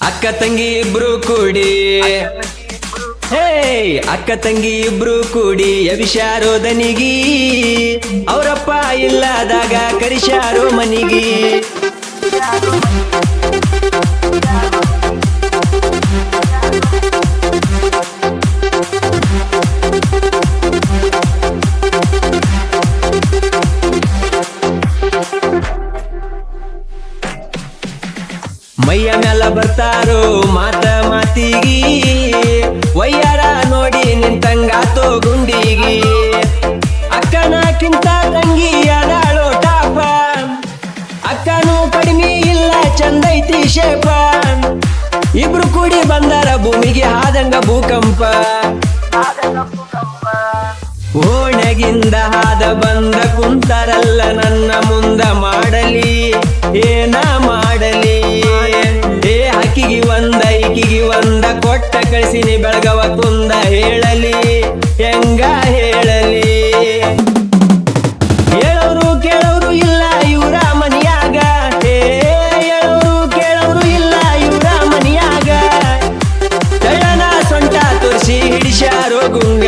ಅಕ್ಕ ತಂಗಿ ಇಬ್ರು ಕೂಡಿ ಹೇ ಅಕ್ಕ ತಂಗಿ ಇಬ್ರು ಕೂಡಿ ಎಬಿಶಾರೋ ದನಿಗಿ ಅವರಪ್ಪ ಇಲ್ಲದಾಗ ಕರಿಶಾರೋ ಮನಿಗಿ ಮೈಯ ಮ್ಯಾಲ ಬರ್ತಾರೋ ಮಾತ ಮಾತಿಗಿ ವಯ್ಯಾರ ನೋಡಿ ನಿಂತಂಗಾತೋ ಗುಂಡಿಗಿ ಅಕ್ಕನಕ್ಕಿಂತ ತಂಗಿ ಅದಾಳೋ ಟಾಪ ಅಕ್ಕನೂ ಕಡಿಮೆ ಇಲ್ಲ ಚಂದೈತಿ ಶೇಪ ಇಬ್ರು ಕೂಡಿ ಬಂದಾರ ಭೂಮಿಗೆ ಹಾದಂಗ ಭೂಕಂಪ ಓಣಗಿಂದ ಹಾದ ಬಂದ ಕುಂತರಲ್ಲ ನನ್ನ ಮುಂದ ಮಾಡಲಿ ಏನ ಮಾಡಲಿ ಏ ಹಕ್ಕಿಗಿ ಒಂದ ಈಕಿಗಿ ಒಂದ ಕೊಟ್ಟ ಕಳಿಸಿನಿ ಬೆಳಗವ ಕುಂದ ಹೇಳಲಿ ಹೆಂಗ ಹೇಳಲಿ ಹೇಳೋರು ಕೇಳೋರು ಇಲ್ಲ ಇವರ ಮನಿಯಾಗ ಹೇಳೋರು ಕೇಳೋರು ಇಲ್ಲ ಇವರ ಮನಿಯಾಗ ತಳ್ಳನ ಸೊಂಟ ತೋರಿಸಿ ಹಿಡಿಸ್ಯಾರೋ ಗುಂಗ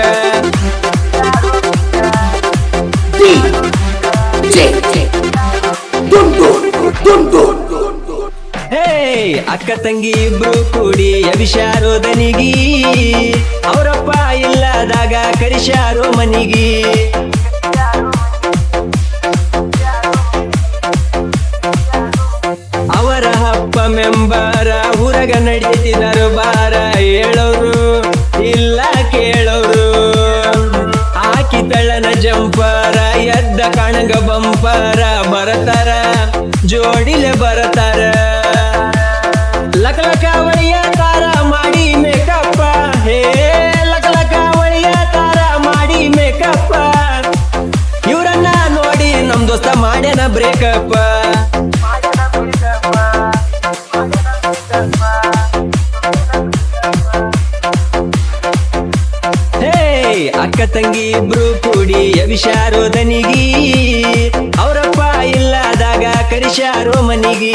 ಹೇ ಅಕ್ಕ ತಂಗಿ ಇಬ್ರು ಕೂಡಿ ಎಬಿಶಾರೋ ದನಿಗಿ ಅವರಪ್ಪ ಇಲ್ಲದಾಗ ಕರಿಶಾರೋ ಮನಿಗಿ ಅವರ ಹಪ್ಪ ಮೆಂಬರ ಊರಗ ನಡೀತಿ ದರ್ಬಾರ ಹೇಳೋರು ಇಲ್ಲ ಕೇಳೋರು ಹಾಕಿ ತಳ್ಳನ ಜಂಪರ ಎದ್ದ ಕಣಗ ಬಂಪರ ಬರತಾರ ಜೋಡಿಲೆ ಬರತಾರ ಲಕಲಕ ಒಳಿಯ ತಾರ ಮಾಡಿ ಮೇಕಪ್ಪ ಹೇ ಲಕಲಕ ಒಳಿಯ ತಾರ ಮಾಡಿ ಮೇಕಪ್ಪ ಇವ್ರನ್ನ ನೋಡಿ ನಮ್ ದೋಸ್ತ ಮಾಡ್ಯಾನ ಬ್ರೇಕಪ್ ಅಕ್ಕ ತಂಗಿ ಇಬ್ರು ಕೂಡಿ ಎಬಿಶಾರೋ ದನಿಗಿ ಅವರಪ್ಪ ಇಲ್ಲದಾಗ ಕರಿಶಾರೋ ಮನಿಗಿ